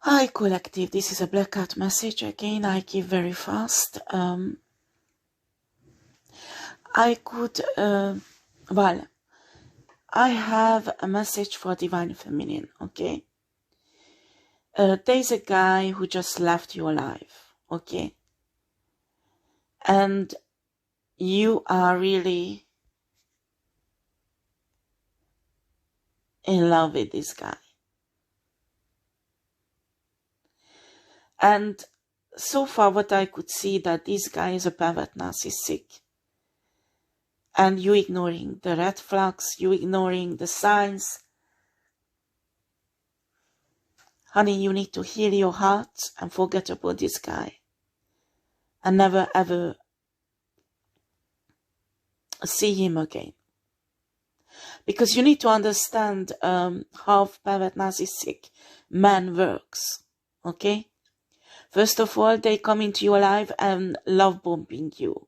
Hi collective, this is a blackout message again. I give very fast. I have a message for Divine Feminine, okay? There's a guy who just left your life, okay? And you are really in love with this guy. And so far what I could see that this guy is a pervert narcissistic. And you ignoring the red flags, you ignoring the signs. Honey, you need to heal your heart and forget about this guy. And never ever see him again. Because you need to understand how pervert narcissistic man works. Okay? First of all, they come into your life and love bombing you.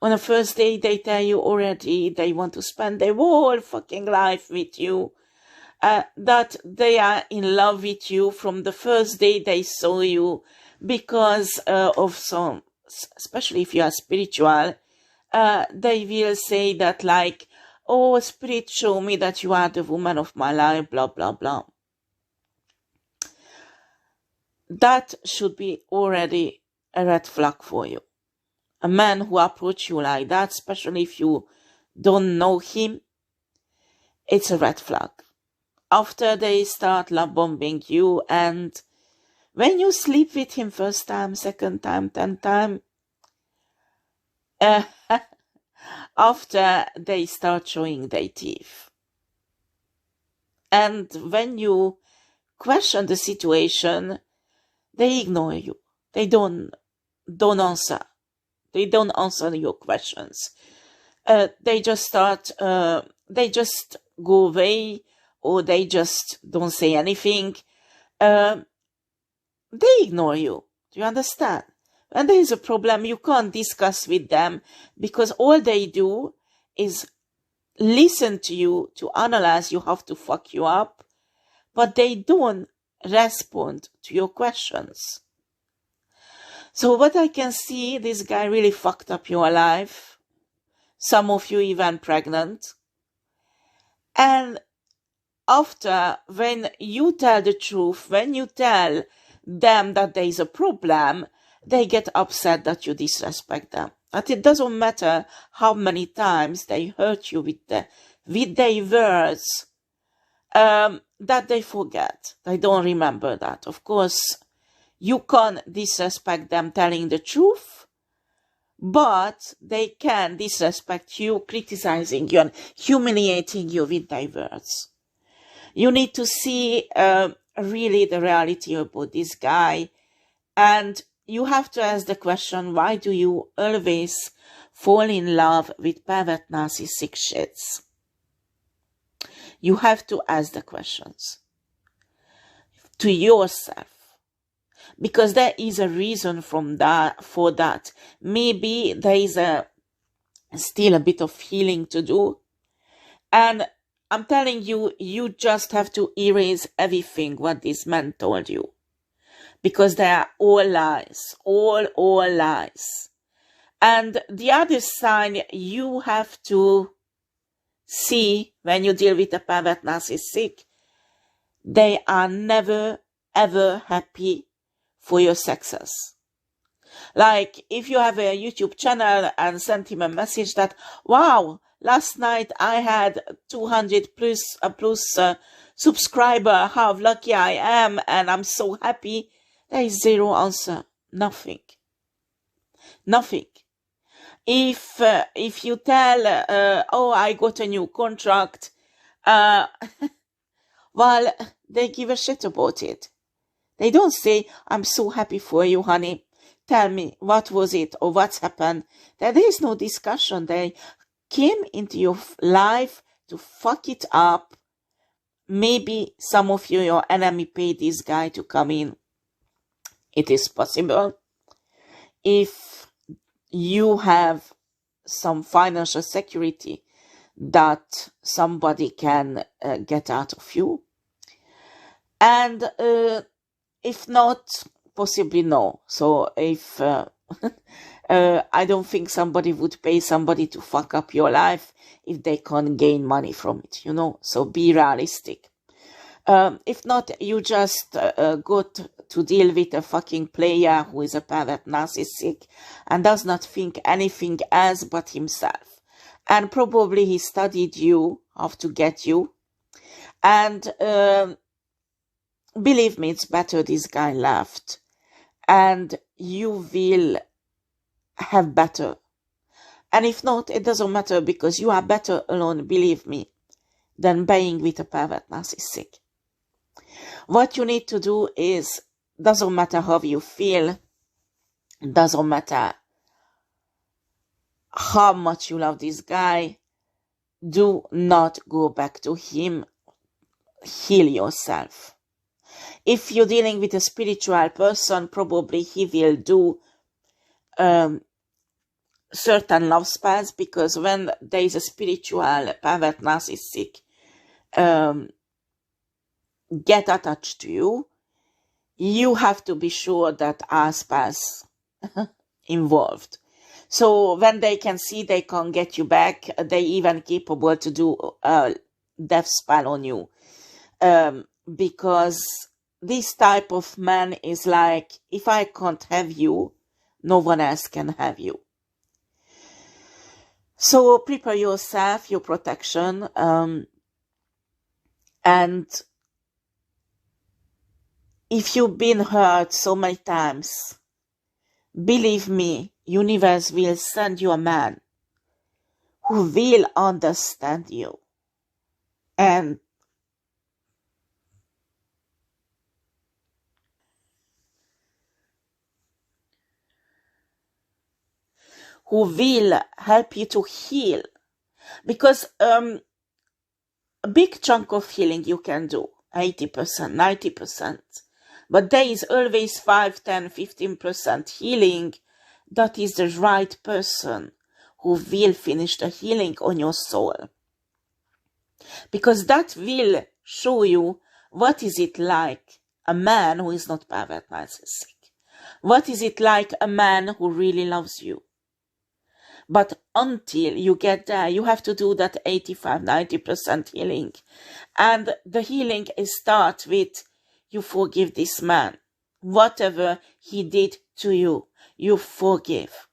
On the first day, they tell you already they want to spend their whole fucking life with you. That they are in love with you from the first day they saw you because of some, especially if you are spiritual, they will say that like, oh, spirit, show me that you are the woman of my life, blah, blah, blah. That should be already a red flag for you. A man who approaches you like that, especially if you don't know him, it's a red flag. After they start love bombing you, and when you sleep with him first time, second time, 10th time, after they start showing their teeth. And when you question the situation, they ignore you. They don't answer. They don't answer your questions. They just start, they just go away, or they just don't say anything. They ignore you. Do you understand? When there is a problem, you can't discuss with them because all they do is listen to you to analyze you, have to fuck you up, but they don't respond to your questions. So what I can see, this guy really fucked up your life. Some of you even pregnant. And after, when you tell the truth, when you tell them that there is a problem, they get upset that you disrespect them. But it doesn't matter how many times they hurt you with their words, that they forget. They don't remember that. Of course, you can't disrespect them telling the truth, but they can disrespect you, criticizing you and humiliating you with their words. You need to see really the reality about this guy, and you have to ask the question, why do you always fall in love with pervert narcissistic shits? You have to ask the questions to yourself, because there is a reason for that. Maybe there is still a bit of healing to do, and I'm telling you, you just have to erase everything what this man told you, because they are all lies, all lies. And the other side you have to see when you deal with a pervert narcissistic, they are never ever happy for your success. Like if you have a YouTube channel and send him a message that, wow, last night I had 200 plus subscriber, how lucky I am and I'm so happy. There is zero answer. Nothing. Nothing. If you tell, oh, I got a new contract, well, they give a shit about it. They don't say, I'm so happy for you, honey. Tell me, what was it or what's happened? There is no discussion. They came into your life to fuck it up. Maybe some of you, your enemy, paid this guy to come in. It is possible. If you have some financial security that somebody can get out of you. And If not, possibly no. So if I don't think somebody would pay somebody to fuck up your life if they can't gain money from it, you know. So be realistic. If not, you just got to deal with a fucking player who is a pervert narcissistic and does not think anything else but himself. And probably he studied you, how to get you. And believe me, it's better this guy left. And you will have better. And if not, it doesn't matter, because you are better alone, believe me, than being with a pervert narcissistic. What you need to do is, doesn't matter how you feel, doesn't matter how much you love this guy, do not go back to him. Heal yourself. If you're dealing with a spiritual person, probably he will do certain love spells, because when there is a spiritual pervert narcissistic get attached to you, you have to be sure that are spells involved. So when they can see they can't get you back, they even capable to do a death spell on you. Because this type of man is like, if I can't have you, no one else can have you. So prepare yourself, your protection, and if you've been hurt so many times, believe me, universe will send you a man who will understand you and who will help you to heal. Because a big chunk of healing you can do, 80%, 90%. But there is always 5, 10, 15% healing. That is the right person who will finish the healing on your soul. Because that will show you what is it like a man who is not pervert narcissistic. What is it like a man who really loves you. But until you get there, you have to do that 85, 90% healing. And the healing starts with, you forgive this man. Whatever he did to you, you forgive.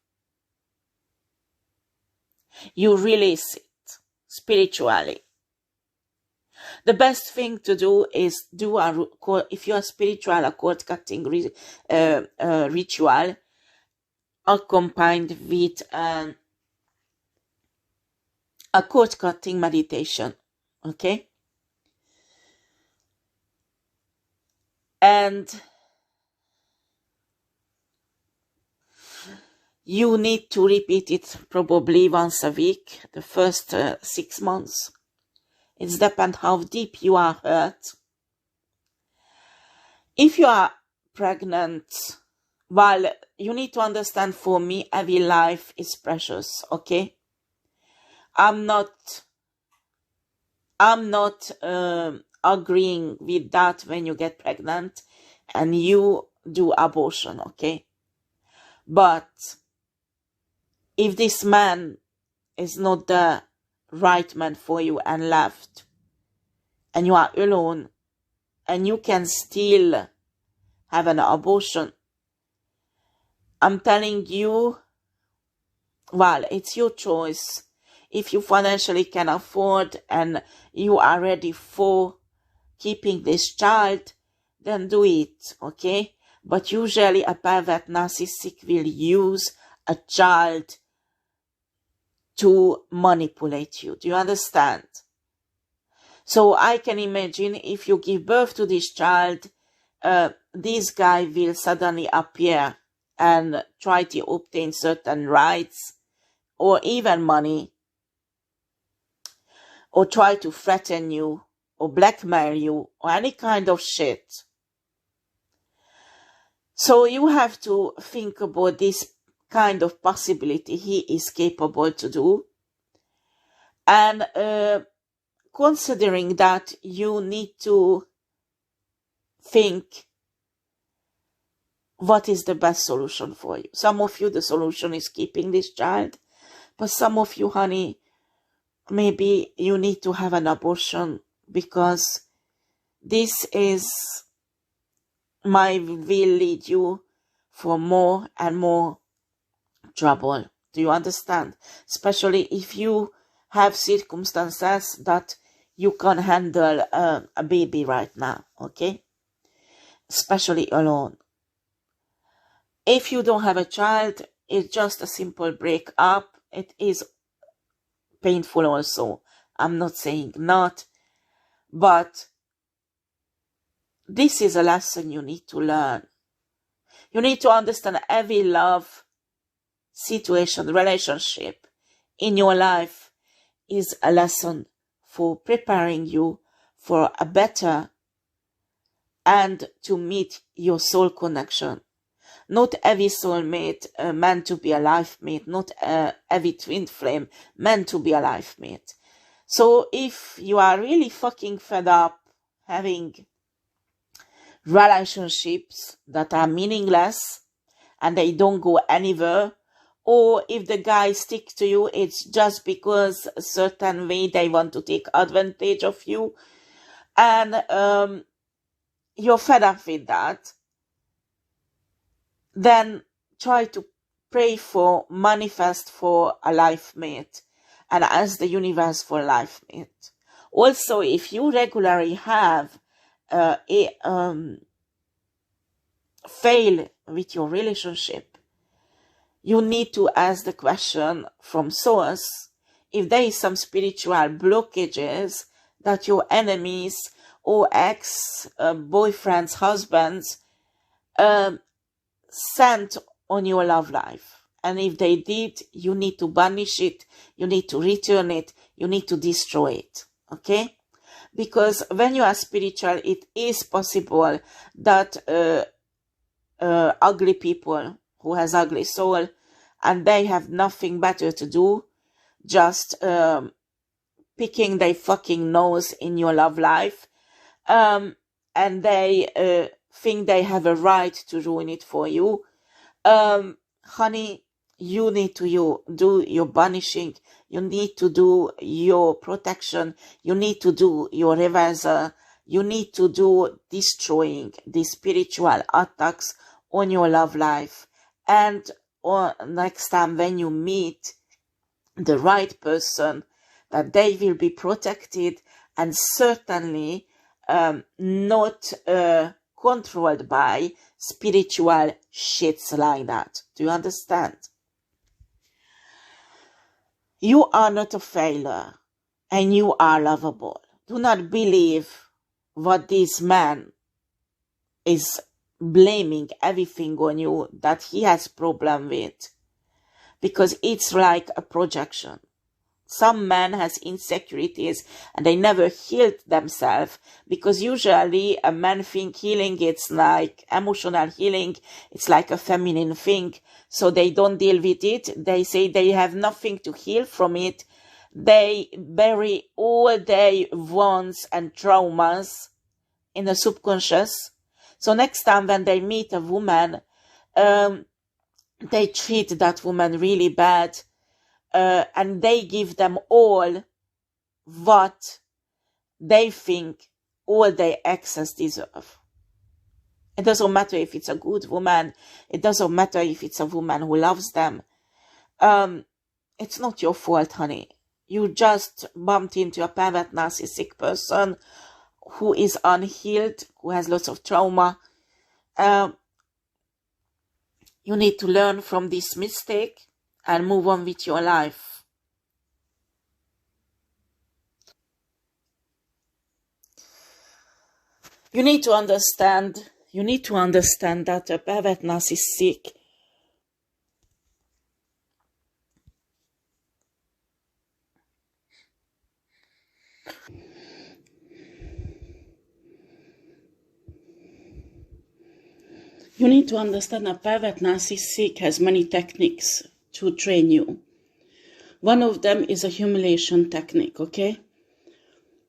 You release it spiritually. The best thing to do is do if you are spiritual, a cord cutting ritual accompanied with a cord cutting meditation. Okay? And you need to repeat it probably once a week, the first 6 months. It depends how deep you are hurt. If you are pregnant, well, you need to understand, for me, every life is precious, okay? I'm not agreeing with that when you get pregnant and you do abortion, okay? But if this man is not the right man for you and left, and you are alone, and you can still have an abortion, I'm telling you, well, it's your choice. If you financially can afford and you are ready for keeping this child, then do it, okay? But usually a pervert narcissistic will use a child to manipulate you. Do you understand? So I can imagine if you give birth to this child, this guy will suddenly appear and try to obtain certain rights or even money, or try to threaten you or blackmail you or any kind of shit. So you have to think about this kind of possibility he is capable to do. And considering that, you need to think what is the best solution for you. Some of you, the solution is keeping this child. But some of you, honey, maybe you need to have an abortion, because this will lead you for more and more trouble. Do you understand? Especially if you have circumstances that you can handle a baby right now, okay? Especially alone. If you don't have a child, it's just a simple breakup. It is painful also. I'm not saying not, but this is a lesson you need to learn. You need to understand every love situation, relationship in your life is a lesson for preparing you for a better and to meet your soul connection. Not every soulmate meant to be a life mate, not every twin flame meant to be a life mate. So if you are really fucking fed up having relationships that are meaningless and they don't go anywhere, or if the guy sticks to you, it's just because a certain way they want to take advantage of you, and you're fed up with that, then try to pray for, manifest for a life mate, and ask the universe for a life mate. Also, if you regularly have fail with your relationship, you need to ask the question from source if there is some spiritual blockages that your enemies or ex-boyfriends, husbands sent on your love life. And if they did, you need to banish it, you need to return it, you need to destroy it. Okay? Because when you are spiritual, it is possible that ugly people who has ugly soul and they have nothing better to do, just picking their fucking nose in your love life, and they think they have a right to ruin it for you. Honey, you need to do your banishing, you need to do your protection, you need to do your reversal, you need to do destroying the spiritual attacks on your love life. And next time when you meet the right person, that they will be protected and certainly not controlled by spiritual shits like that. Do you understand? You are not a failure and you are lovable. Do not believe what this man is blaming everything on you that he has problem with, because it's like a projection. Some men has insecurities and they never healed themselves, because usually a man think healing, it's like emotional healing, it's like a feminine thing, so they don't deal with it. They say they have nothing to heal from it. They bury all their wounds and traumas in the subconscious. So next time when they meet a woman, they treat that woman really bad, and they give them all what they think all their exes deserve. It doesn't matter if it's a good woman. It doesn't matter if it's a woman who loves them. It's not your fault, honey. You just bumped into a pervert narcissistic person who is unhealed, who has lots of trauma. You need to learn from this mistake and move on with your life. You need to understand that a pervert narcissistic has many techniques to train you. One of them is a humiliation technique, okay?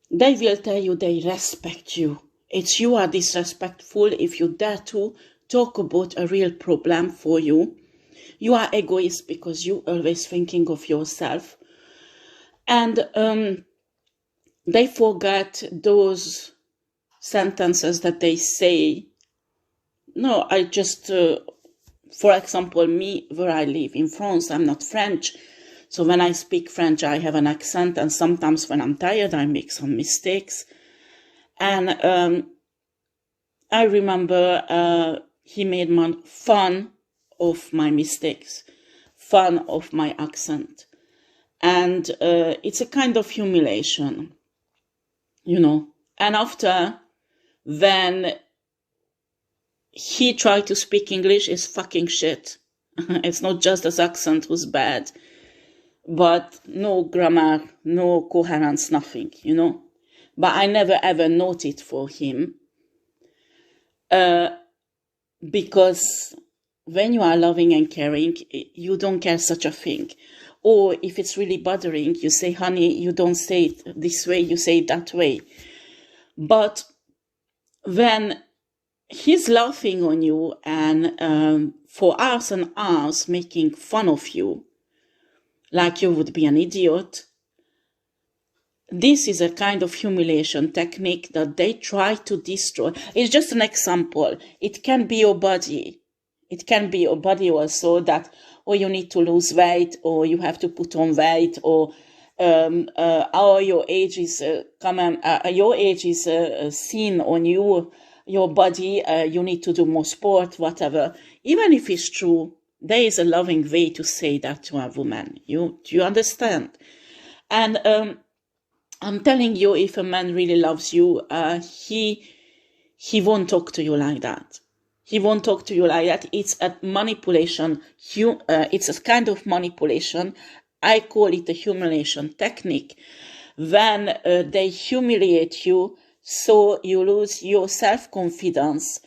They will tell you they respect you. It's you are disrespectful if you dare to talk about a real problem for you. You are egoist because you always thinking of yourself. And they forget those sentences that they say. No, I just, for example, me, where I live in France, I'm not French. So when I speak French, I have an accent. And sometimes when I'm tired, I make some mistakes. And I remember he made fun of my mistakes, fun of my accent. And it's a kind of humiliation, you know. And after, when he tried to speak English, it's fucking shit. It's not just his accent was bad, but no grammar, no coherence, nothing, you know. But I never ever noted for him, because when you are loving and caring, you don't care such a thing. Or if it's really bothering, you say, honey, you don't say it this way, you say it that way. But when he's laughing on you and for hours and hours making fun of you, like you would be an idiot, this is a kind of humiliation technique that they try to destroy. It's just an example. It can be your body. It can be your body also, that, or you need to lose weight, or you have to put on weight, or your age is seen on you, your body. You need to do more sport, whatever. Even if it's true, there is a loving way to say that to a woman. Do you understand? And I'm telling you, if a man really loves you, he won't talk to you like that. He won't talk to you like that. It's a manipulation. It's a kind of manipulation. I call it a humiliation technique. When they humiliate you, so you lose your self-confidence,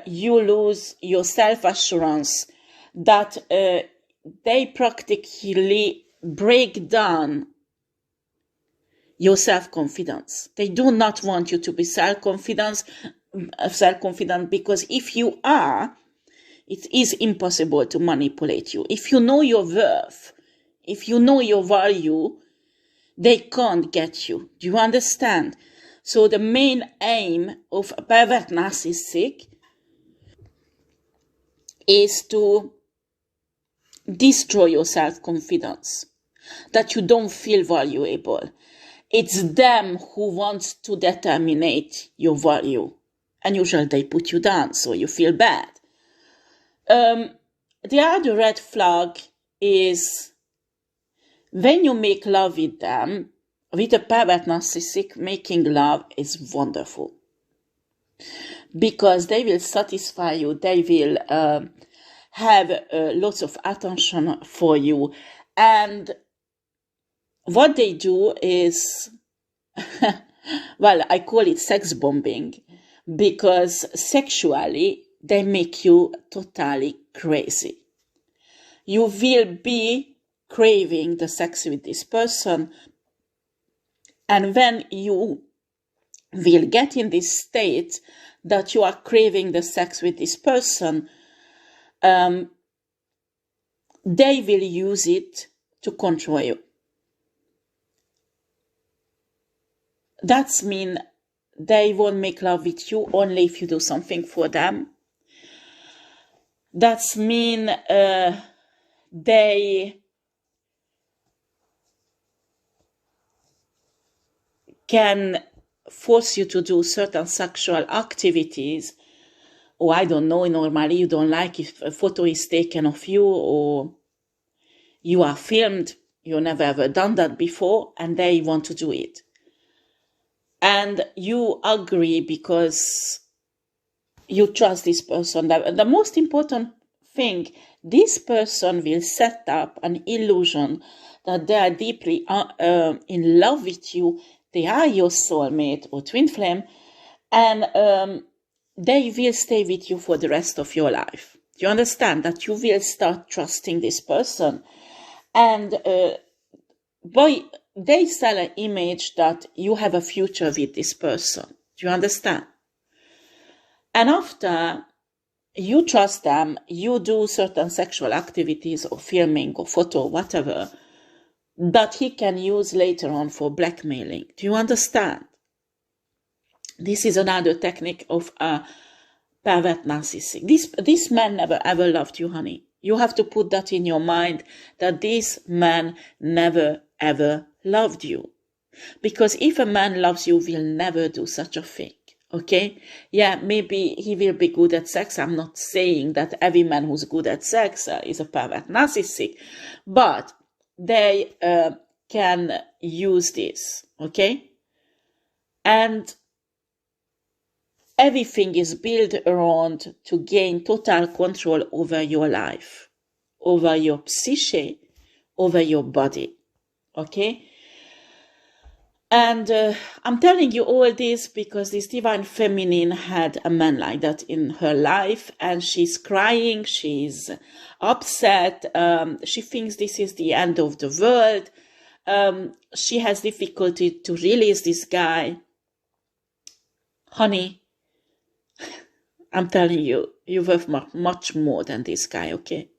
you lose your self-assurance, that they practically break down your self-confidence. They do not want you to be self-confident, because if you are, it is impossible to manipulate you. If you know your worth, if you know your value, they can't get you. Do you understand? So the main aim of a pervert narcissistic is to destroy your self-confidence, that you don't feel valuable. It's them who want to determine your value. And usually they put you down, so you feel bad. The other red flag is when you make love with them, with a pervert narcissistic, making love is wonderful. Because they will satisfy you, they will have lots of attention for you. And what they do is, well, I call it sex bombing, because sexually they make you totally crazy. You will be craving the sex with this person, and when you will get in this state that you are craving the sex with this person, they will use it to control you. That's mean they won't make love with you only if you do something for them. That's mean they can force you to do certain sexual activities, or I don't know, normally you don't like if a photo is taken of you, or you are filmed, you never ever done that before, and they want to do it. And you agree because you trust this person. The most important thing, this person will set up an illusion that they are deeply in love with you. They are your soulmate or twin flame, and they will stay with you for the rest of your life. Do you understand that you will start trusting this person? And they sell an image that you have a future with this person. Do you understand? And after, you trust them, you do certain sexual activities or filming or photo, whatever, that he can use later on for blackmailing. Do you understand? This is another technique of a pervert narcissist. This man never ever loved you, honey. You have to put that in your mind, that this man never ever loved you. Because if a man loves you, will never do such a thing. Okay? Yeah, maybe he will be good at sex. I'm not saying that every man who's good at sex is a pervert narcissist, but they can use this. Okay? And everything is built around to gain total control over your life, over your psyche, over your body. Okay? And I'm telling you all this because this divine feminine had a man like that in her life, and she's crying, she's upset, she thinks this is the end of the world, she has difficulty to release this guy. Honey, I'm telling you, you're worth much more than this guy, okay?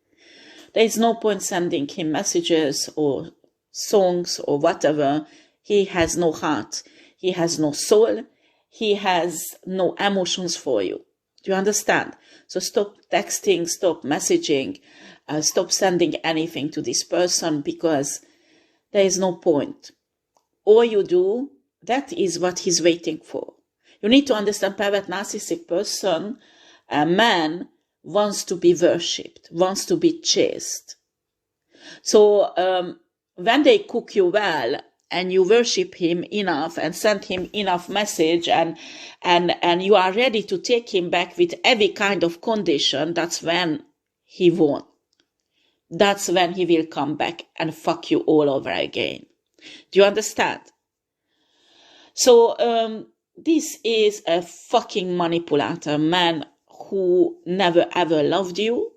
There is no point sending him messages or songs or whatever. He has no heart. He has no soul. He has no emotions for you. Do you understand? So stop texting, stop messaging, stop sending anything to this person, because there is no point. All you do, that is what he's waiting for. You need to understand, pervert narcissistic person, a man wants to be worshipped, wants to be chased. So when they cook you well, and you worship him enough and send him enough message, and you are ready to take him back with every kind of condition, that's when he won. That's when he will come back and fuck you all over again. Do you understand? So this is a fucking manipulator, man who never ever loved you,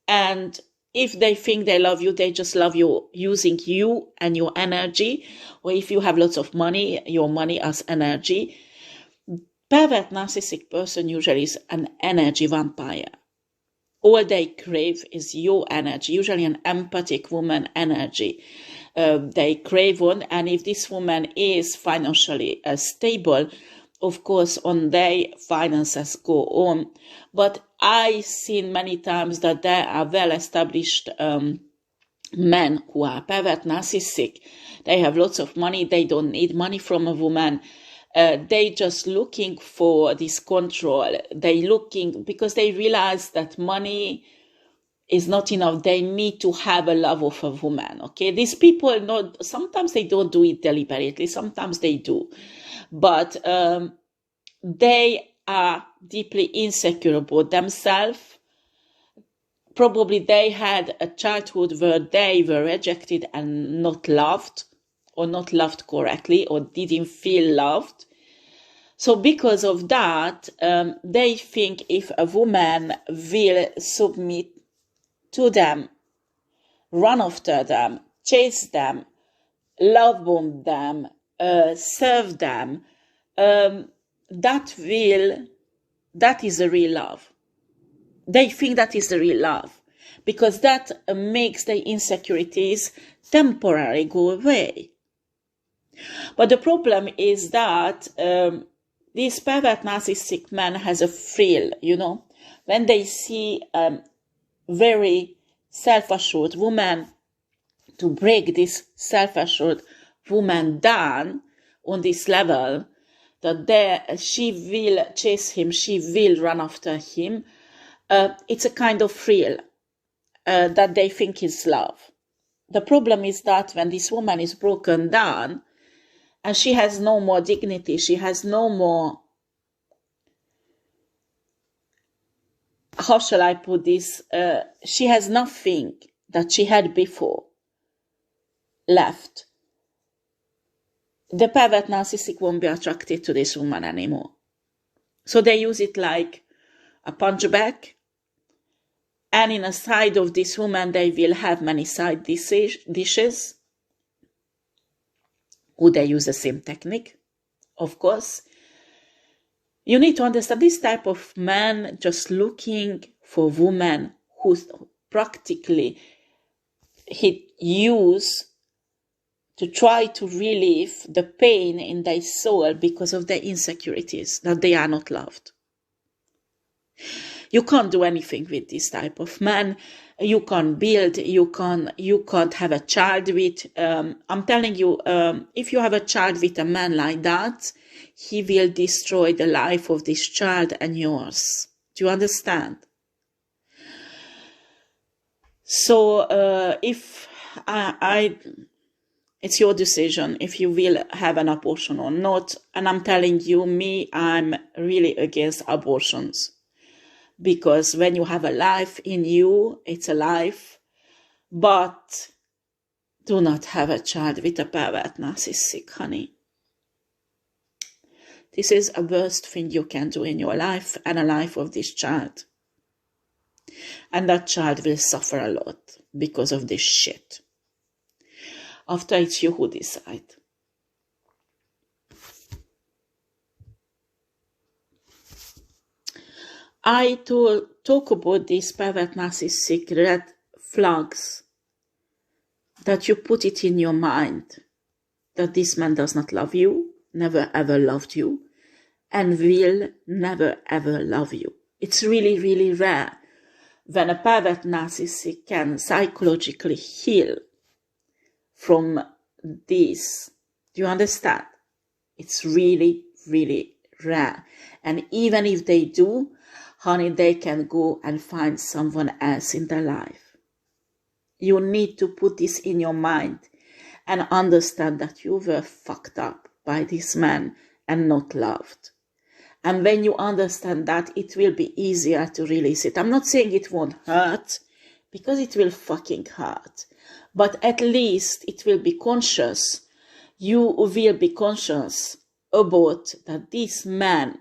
and if they think they love you, they just love you using you and your energy. Or if you have lots of money, your money as energy. Pervert narcissistic person usually is an energy vampire. All they crave is your energy, usually an empathic woman energy. They crave one, and if this woman is financially stable, of course, on their finances go on. But I've seen many times that there are well-established men who are pervert narcissistic. They have lots of money. They don't need money from a woman. They just looking for this control. They looking because they realize that money is not enough. They need to have a love of a woman. Okay, these people not. Sometimes they don't do it deliberately. Sometimes they do. But they are deeply insecure about themselves. Probably they had a childhood where they were rejected and not loved, or not loved correctly, or didn't feel loved. So because of that, they think if a woman will submit to them, run after them, chase them, love bomb them, serve them, that is the real love. They think that is the real love, because that makes their insecurities temporarily go away. But the problem is that this pervert narcissistic man has a thrill, you know, when they see a very self-assured woman, to break this self-assured woman down on this level, that she will chase him, she will run after him. It's a kind of thrill that they think is love. The problem is that when this woman is broken down and she has no more dignity, she has no more, how shall I put this, she has nothing that she had before left. The pervert narcissistic won't be attracted to this woman anymore. So they use it like a punchback. And in a side of this woman, they will have many side dishes. Would they use the same technique? Of course. You need to understand this type of man just looking for woman who's practically he use to try to relieve the pain in their soul because of their insecurities, that they are not loved. You can't do anything with this type of man. You can't build, you can't have a child with, I'm telling you, if you have a child with a man like that, he will destroy the life of this child and yours. Do you understand? So if it's your decision if you will have an abortion or not. And I'm telling you, I'm really against abortions. Because when you have a life in you, it's a life. But do not have a child with a pervert narcissistic, honey. This is a worst thing you can do in your life and a life of this child. And that child will suffer a lot because of this shit. After it's you who decide. I talk about these pervert narcissistic red flags that you put it in your mind that this man does not love you, never ever loved you, and will never ever love you. It's really, really rare when a pervert narcissist can psychologically heal from this. Do you understand? It's really, really rare. And even if they do, honey, they can go and find someone else in their life. You need to put this in your mind and understand that you were fucked up by this man and not loved. And when you understand that, it will be easier to release it. I'm not saying it won't hurt, because it will fucking hurt. But at least it will be conscious. You will be conscious about that this man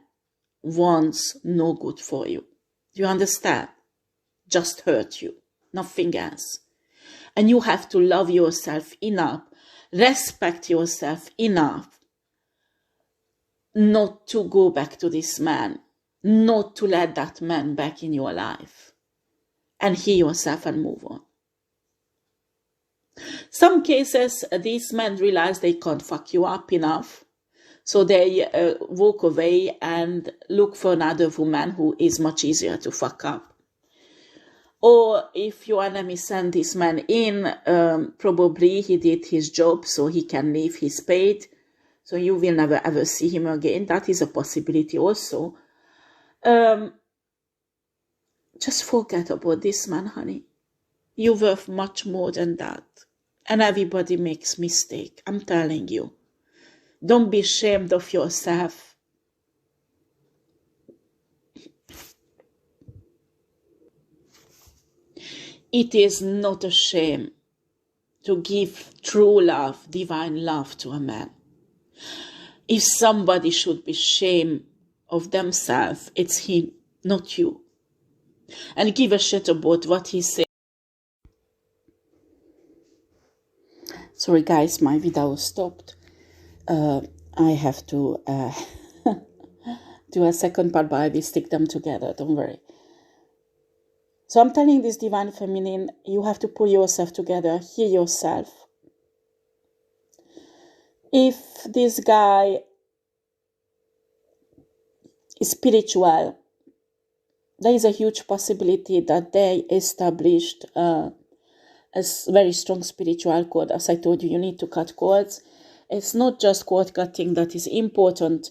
wants no good for you. Do you understand? Just hurt you, nothing else. And you have to love yourself enough, respect yourself enough, not to go back to this man, not to let that man back in your life, and heal yourself and move on. Some cases, these men realize they can't fuck you up enough, so they walk away and look for another woman who is much easier to fuck up. Or if your enemy sent this man in, probably he did his job so he can leave his paid, so you will never ever see him again. That is a possibility also. Just forget about this man, honey. You're worth much more than that. And everybody makes mistake, I'm telling you. Don't be ashamed of yourself. It is not a shame to give true love, divine love to a man. If somebody should be ashamed of themselves, it's him, not you. And give a shit about what he said. Sorry guys, my video stopped. I have to do a second part, but I will stick them together, don't worry. So I'm telling this divine feminine, you have to pull yourself together, heal yourself. If this guy is spiritual, there is a huge possibility that they established a very strong spiritual cord. As I told you, you need to cut cords. It's not just cord cutting that is important.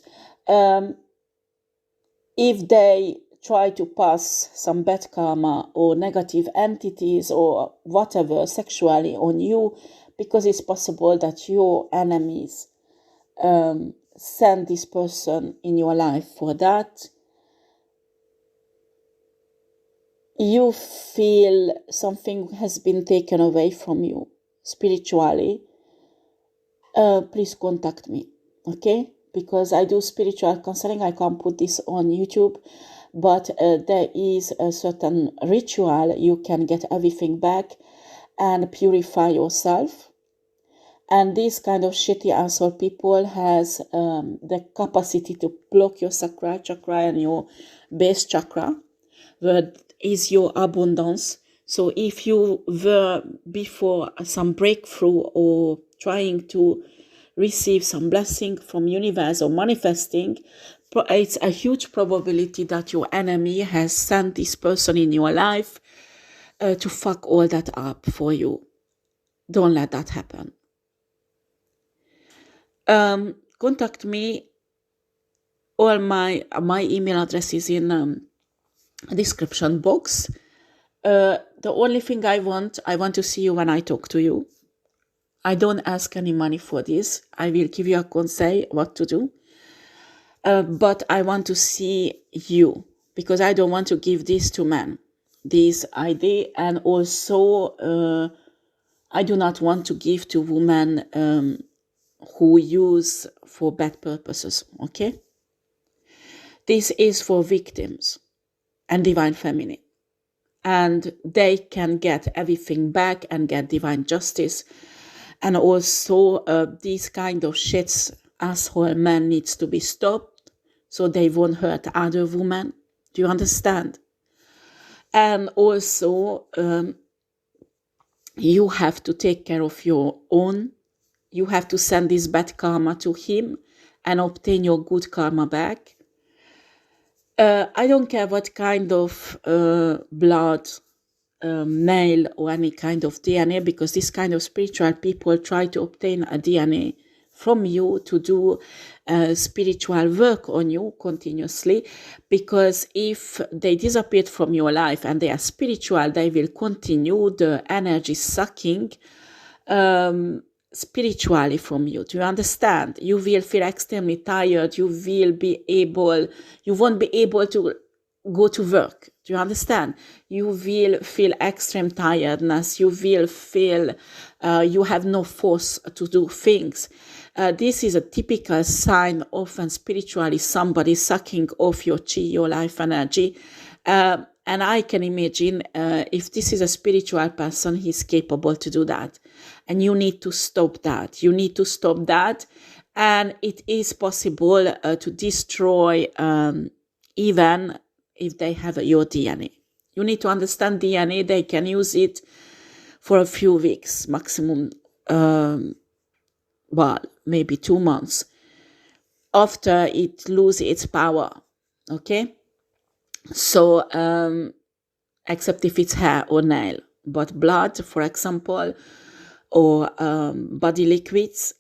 If they try to pass some bad karma or negative entities or whatever sexually on you, because it's possible that your enemies send this person in your life for that, you feel something has been taken away from you spiritually, please contact me, okay? Because I do spiritual counseling. I can't put this on YouTube, but there is a certain ritual. You can get everything back and purify yourself. And these kind of shitty asshole people has the capacity to block your sacral chakra and your base chakra, where is your abundance. So if you were before some breakthrough or trying to receive some blessing from universe or manifesting, it's a huge probability that your enemy has sent this person in your life to fuck all that up for you. Don't let that happen. Contact me. All my email address is in description box. The only thing I want to see you when I talk to you. I don't ask any money for this. I will give you a conseil what to do. But I want to see you, because I don't want to give this to men, this idea. And also, I do not want to give to women who use for bad purposes, okay? This is for victims and divine feminine. And they can get everything back and get divine justice. And also, these kind of shits, asshole men needs to be stopped so they won't hurt other women. Do you understand? And also, you have to take care of your own. You have to send this bad karma to him and obtain your good karma back. I don't care what kind of blood, nail, or any kind of DNA, because this kind of spiritual people try to obtain a DNA from you to do spiritual work on you continuously, because if they disappeared from your life and they are spiritual, they will continue the energy sucking spiritually from you. Do you understand? You will feel extremely tired. You won't be able to go to work. Do you understand? You will feel extreme tiredness. You will feel you have no force to do things. This is a typical sign of when spiritually somebody sucking off your chi, your life energy. And I can imagine if this is a spiritual person, he's capable to do that. And you need to stop that. You need to stop that. And it is possible to destroy even if they have your DNA. You need to understand DNA. They can use it for a few weeks, maximum, maybe 2 months. After it loses its power, okay? So, except if it's hair or nail. But blood, for example, or body liquids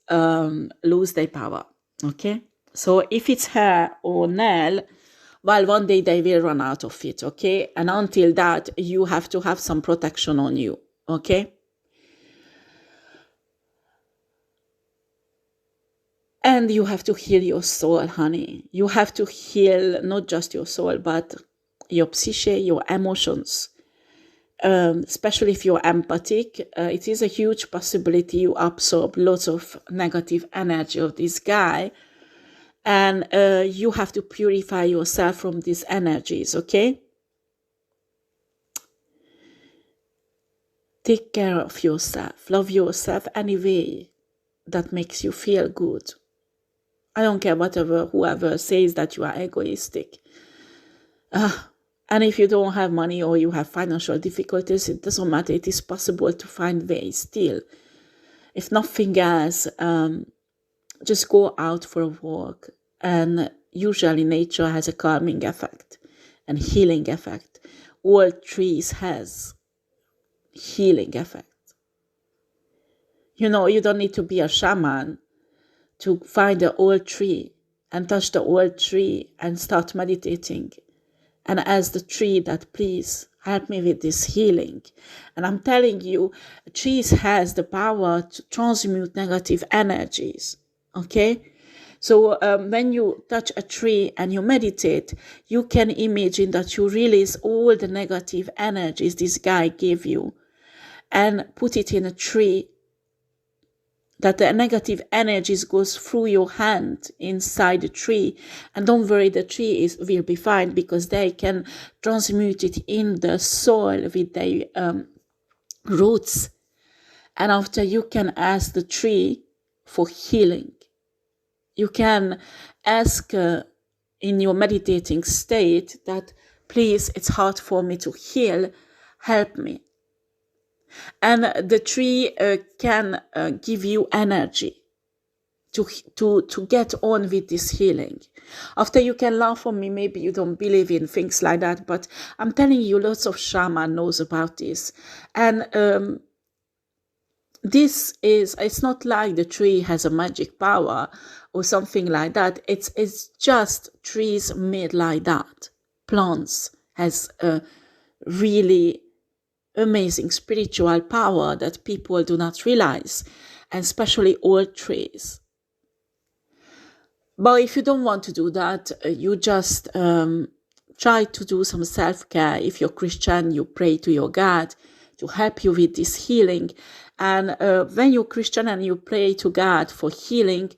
lose their power, okay? So if it's hair or nail, well, one day they will run out of it, okay? And until that, you have to have some protection on you, okay? And you have to heal your soul, honey. You have to heal not just your soul, but your psyche, your emotions. Especially if you're empathic, it is a huge possibility you absorb lots of negative energy of this guy. And you have to purify yourself from these energies, okay? Take care of yourself. Love yourself anyway. That makes you feel good. I don't care whoever says that you are egoistic. And if you don't have money or you have financial difficulties, it doesn't matter. It is possible to find ways still. If nothing else, just go out for a walk. And usually nature has a calming effect and healing effect. All trees has healing effect. You know, you don't need to be a shaman to find the old tree and touch the old tree and start meditating and ask the tree that, please help me with this healing. And I'm telling you, trees has the power to transmute negative energies, okay? So when you touch a tree and you meditate, you can imagine that you release all the negative energies this guy gave you and put it in a tree, that the negative energies goes through your hand inside the tree. And don't worry, the tree will be fine, because they can transmute it in the soil with their roots. And after, you can ask the tree for healing. You can ask in your meditating state that, please, it's hard for me to heal, help me. And the tree can give you energy to get on with this healing. After, you can laugh on me, maybe you don't believe in things like that, but I'm telling you, lots of shaman knows about this. And it's not like the tree has a magic power or something like that. It's just trees made like that. Plants has a really amazing spiritual power that people do not realize, and especially old trees. But if you don't want to do that, you just try to do some self-care. If you're Christian, you pray to your God to help you with this healing. And when you're Christian and you pray to God for healing,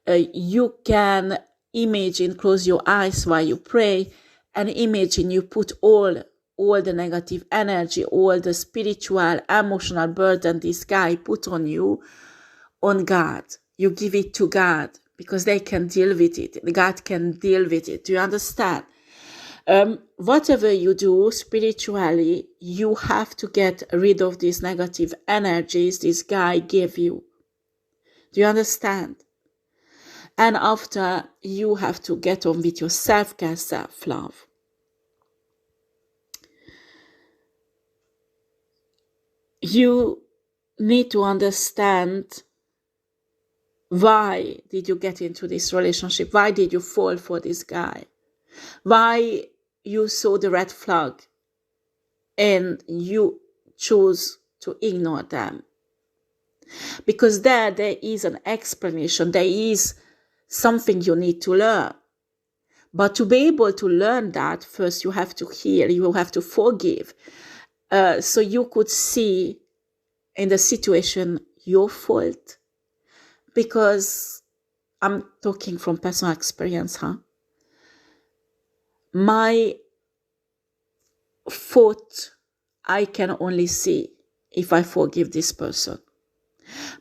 you can imagine, close your eyes while you pray, and imagine you put all the negative energy, all the spiritual, emotional burden this guy put on you, on God. You give it to God, because they can deal with it. God can deal with it. Do you understand? Whatever you do spiritually, you have to get rid of these negative energies this guy gave you. Do you understand? And after, you have to get on with your self-care, self-love. You need to understand, why did you get into this relationship? Why did you fall for this guy? Why you saw the red flag and you chose to ignore them? Because there is an explanation. There is something you need to learn. But to be able to learn that, first you have to heal, you have to forgive. So you could see in the situation your fault. Because I'm talking from personal experience, my fault I can only see if I forgive this person.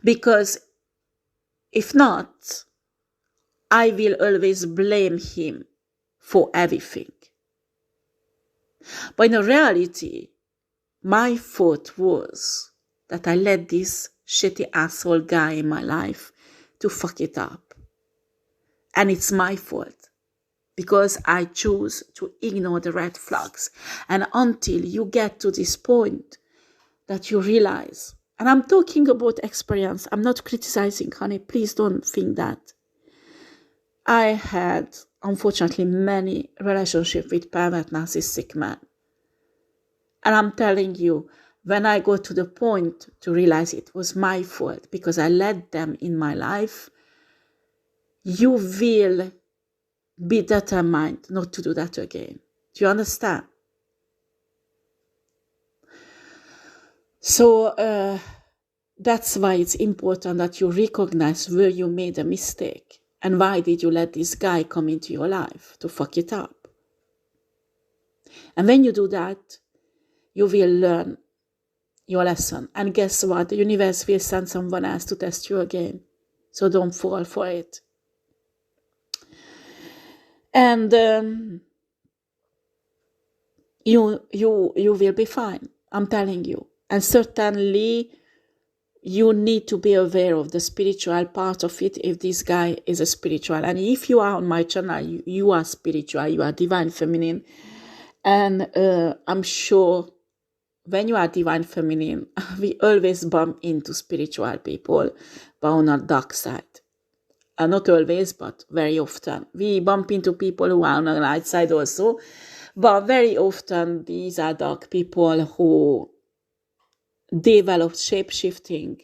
Because if not, I will always blame him for everything. But in reality, my fault was that I let this shitty asshole guy in my life to fuck it up. And it's my fault, because I choose to ignore the red flags. And until you get to this point that you realize, and I'm talking about experience, I'm not criticizing, honey, please don't think that. I had, unfortunately, many relationships with pervert narcissistic men. And I'm telling you, when I got to the point to realize it was my fault because I let them in my life, you will be determined not to do that again. Do you understand? So that's why it's important that you recognize where you made a mistake and why did you let this guy come into your life to fuck it up. And when you do that, you will learn your lesson. And guess what? The universe will send someone else to test you again. So don't fall for it. And you will be fine. I'm telling you. And certainly you need to be aware of the spiritual part of it if this guy is a spiritual. And if you are on my channel, you are spiritual, you are divine feminine. And I'm sure when you are divine feminine, we always bump into spiritual people, but on a dark side. Not always, but very often. We bump into people who are on the light side also, but very often these are dark people who develop shape-shifting,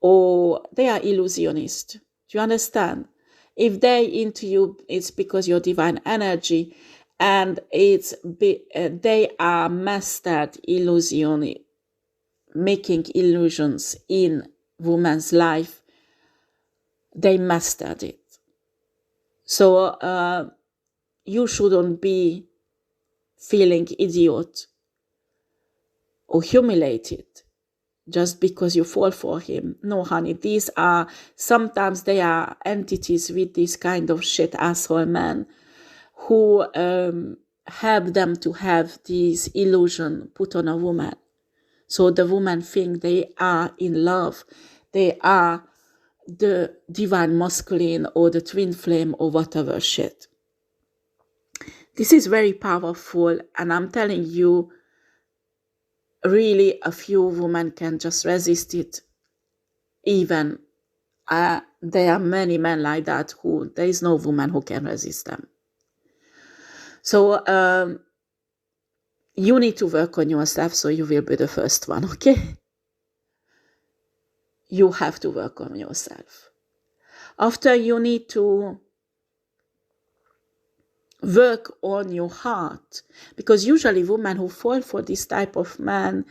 or they are illusionists. Do you understand? If they into you, it's because you're divine energy, and they are mastered illusion, making illusions in woman's life. They mastered it. So you shouldn't be feeling idiot or humiliated just because you fall for him. No, honey, sometimes they are entities with this kind of shit asshole men who help them to have this illusion put on a woman. So the woman think they are in love. They are the divine masculine or the twin flame or whatever shit. This is very powerful, and I'm telling you, really a few women can just resist it. Even there are many men like that who there is no woman who can resist them. So you need to work on yourself, so you will be the first one, okay? You have to work on yourself. After, you need to work on your heart, because usually women who fall for this type of man,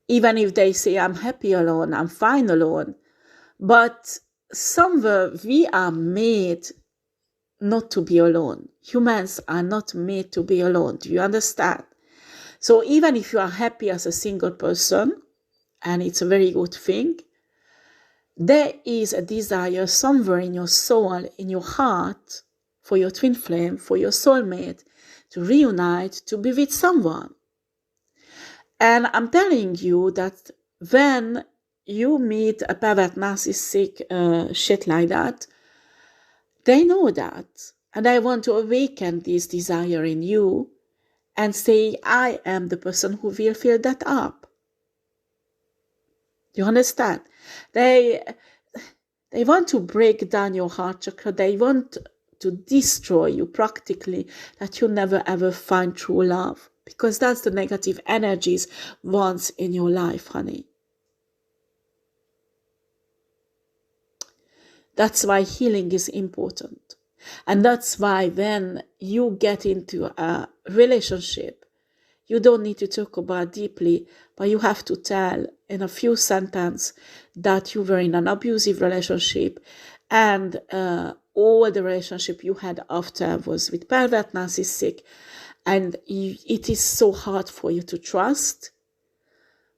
even if they say, I'm happy alone, I'm fine alone, but somewhere we are made not to be alone. Humans are not made to be alone. Do you understand? So even if you are happy as a single person, and it's a very good thing, there is a desire somewhere in your soul, in your heart, for your twin flame, for your soulmate, to reunite, to be with someone. And I'm telling you that when you meet a pervert narcissistic shit like that, they know that. And I want to awaken this desire in you and say, I am the person who will fill that up. Do you understand? They want to break down your heart chakra. They want to destroy you practically, that you never ever find true love. Because that's the negative energies once in your life, honey. That's why healing is important. And that's why when you get into a relationship, you don't need to talk about deeply, but you have to tell in a few sentences that you were in an abusive relationship, and all the relationship you had after was with pervert narcissistic, and it is so hard for you to trust,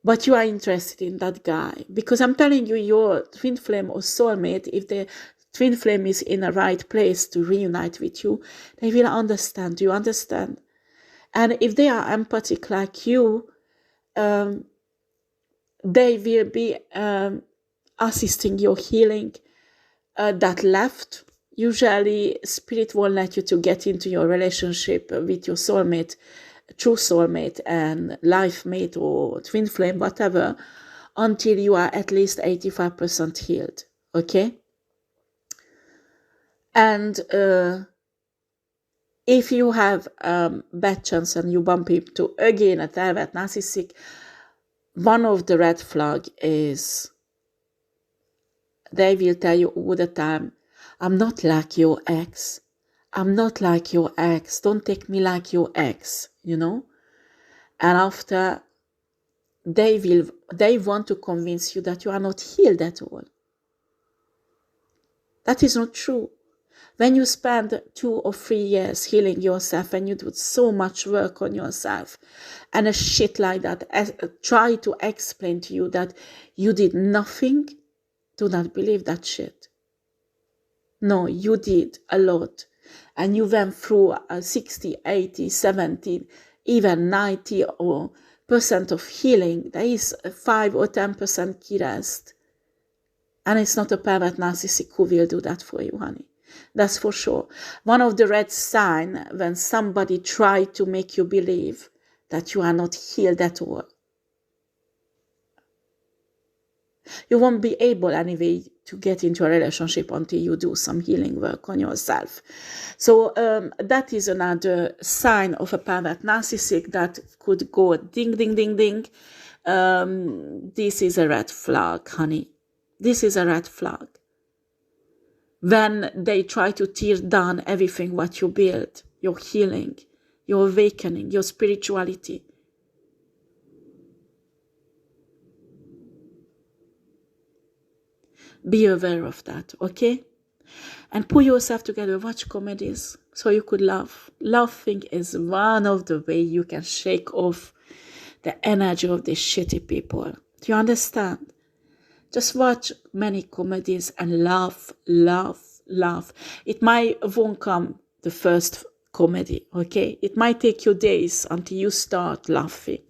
but you are interested in that guy. Because I'm telling you, your twin flame or soulmate, if the twin flame is in the right place to reunite with you, they will understand. Do you understand? And if they are empathic like you, they will be assisting your healing that left. Usually, spirit won't let you to get into your relationship with your soulmate, true soulmate and life mate or twin flame, whatever, until you are at least 85% healed, okay? And if you have bad chance and you bump into again a pervert narcissistic, one of the red flag is they will tell you all the time, I'm not like your ex. I'm not like your ex. Don't take me like your ex, you know? And after, they want to convince you that you are not healed at all. That is not true. When you spend 2 or 3 years healing yourself and you do so much work on yourself and a shit like that, try to explain to you that you did nothing, do not believe that shit. No, you did a lot. And you went through 60, 80, 70, even 90% of healing. There is 5 or 10% key rest. And it's not a pervert narcissist who will do that for you, honey. That's for sure. One of the red signs when somebody tries to make you believe that you are not healed at all. You won't be able anyway to get into a relationship until you do some healing work on yourself. So that is another sign of a pervert narcissist that could go ding, ding, ding, ding. This is a red flag, honey. This is a red flag. When they try to tear down everything what you build, your healing, your awakening, your spirituality. Be aware of that, okay? And put yourself together, watch comedies so you could laugh. Laughing is one of the ways you can shake off the energy of these shitty people. Do you understand? Just watch many comedies and laugh, laugh, laugh. It won't come the first comedy, okay? It might take you days until you start laughing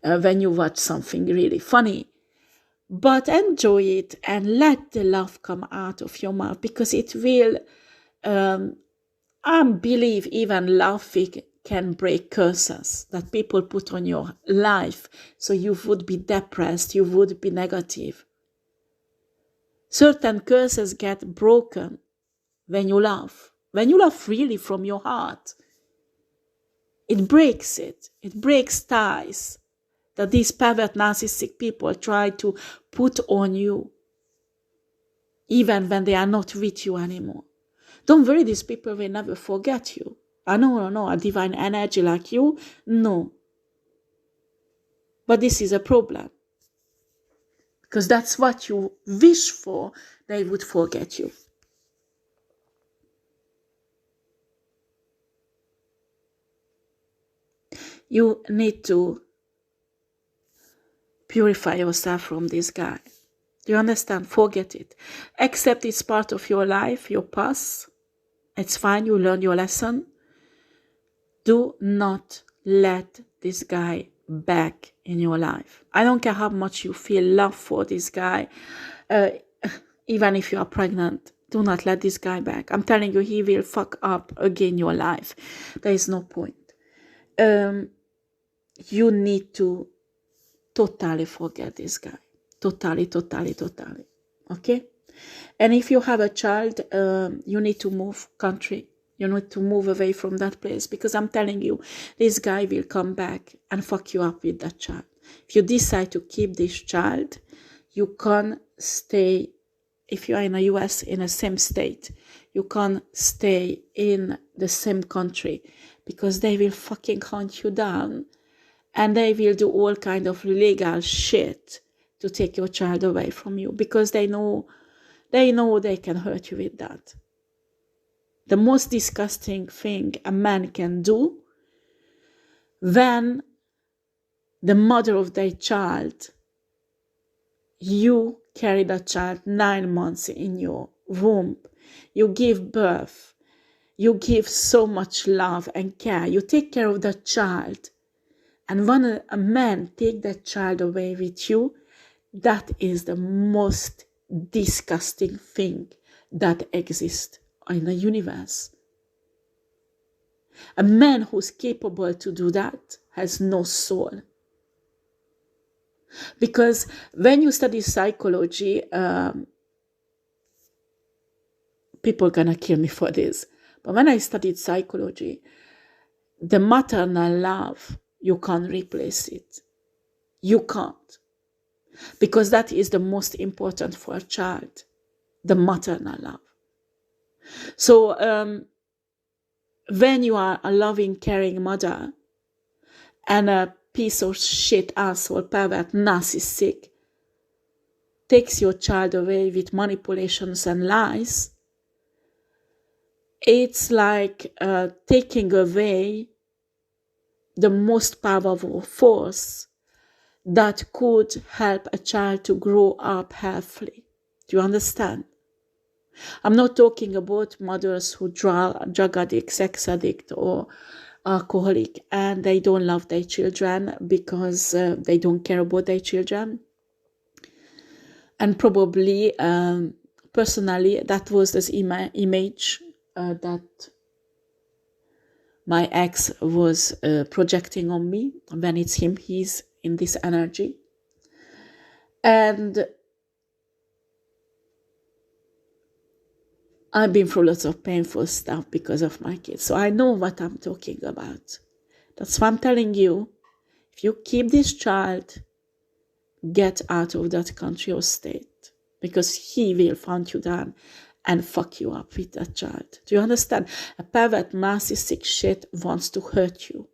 when you watch something really funny. But enjoy it and let the laugh come out of your mouth, because it will, I believe even laughing can break curses that people put on your life. So you would be depressed, you would be negative. Certain curses get broken when you laugh. When you laugh really from your heart, it breaks it. It breaks ties that these pervert narcissistic people try to put on you, even when they are not with you anymore. Don't worry, these people will never forget you. No, a divine energy like you, no. But this is a problem. Because that's what you wish for, they would forget you. You need to purify yourself from this guy. Do you understand? Forget it. Accept it's part of your life, your past. It's fine, you learn your lesson. Do not let this guy back in your life. I don't care how much you feel love for this guy, even if you are pregnant. Do not let this guy back. I'm telling you, he will fuck up again your life. There is no point. You need to totally forget this guy. Totally. Okay? And if you have a child, you need to move country. You need to move away from that place, because I'm telling you, this guy will come back and fuck you up with that child. If you decide to keep this child, you can't stay, if you are in the US, in the same state, you can't stay in the same country, because they will fucking hunt you down and they will do all kind of legal shit to take your child away from you, because they know they can hurt you with that. The most disgusting thing a man can do when the mother of their child, you carry that child 9 months in your womb, you give birth, you give so much love and care, you take care of that child, and when a man take that child away with you, that is the most disgusting thing that exists in the universe. A man who's capable to do that has no soul. Because when you study psychology, people are gonna kill me for this, but when I studied psychology, the maternal love, you can't replace it. You can't. Because that is the most important for a child, the maternal love. So when you are a loving, caring mother and a piece of shit asshole, pervert, narcissistic takes your child away with manipulations and lies, it's like taking away the most powerful force that could help a child to grow up healthily. Do you understand? I'm not talking about mothers who drug addict, sex addict, or alcoholic, and they don't love their children because they don't care about their children. And probably, personally, that was this image that my ex was projecting on me. When it's him, he's in this energy. And I've been through lots of painful stuff because of my kids. So I know what I'm talking about. That's why I'm telling you, if you keep this child, get out of that country or state, because he will hunt you down and fuck you up with that child. Do you understand? A pervert, narcissistic shit wants to hurt you.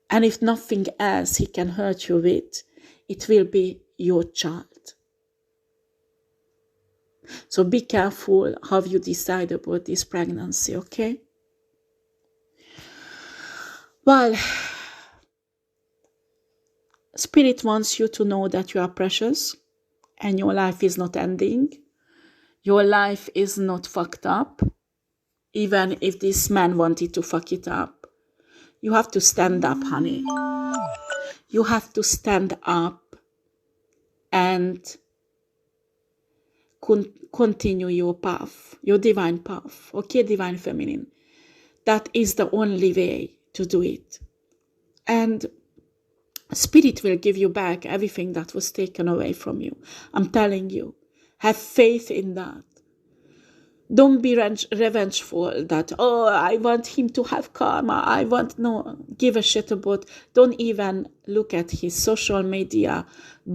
And if nothing else he can hurt you with, it will be your child. So be careful how you decide about this pregnancy, okay? Well, Spirit wants you to know that you are precious and your life is not ending. Your life is not fucked up, even if this man wanted to fuck it up. You have to stand up, honey. You have to stand up and continue your path, your divine path. Okay, divine feminine. That is the only way to do it. And Spirit will give you back everything that was taken away from you. I'm telling you. Have faith in that. Don't be revengeful that, oh, I want him to have karma. No, give a shit about. Don't even look at his social media.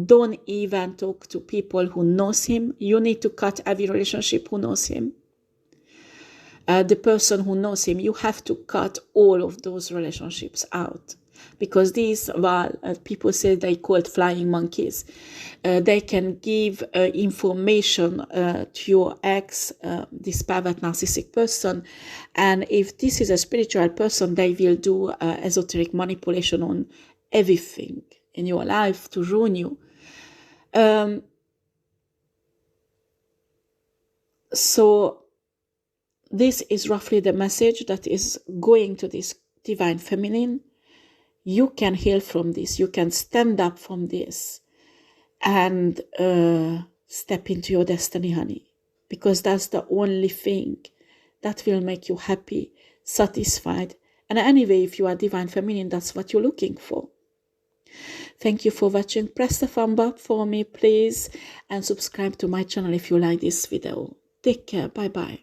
Don't even talk to people who knows him. You need to cut every relationship who knows him. The person who knows him, you have to cut all of those relationships out. Because these, well, people say they called flying monkeys. They can give information to your ex, this pervert narcissistic person. And if this is a spiritual person, they will do esoteric manipulation on everything in your life to ruin you. So this is roughly the message that is going to this divine feminine. You can heal from this. You can stand up from this and step into your destiny, honey. Because that's the only thing that will make you happy, satisfied. And anyway, if you are divine feminine, that's what you're looking for. Thank you for watching. Press the thumb up for me, please. And subscribe to my channel if you like this video. Take care. Bye-bye.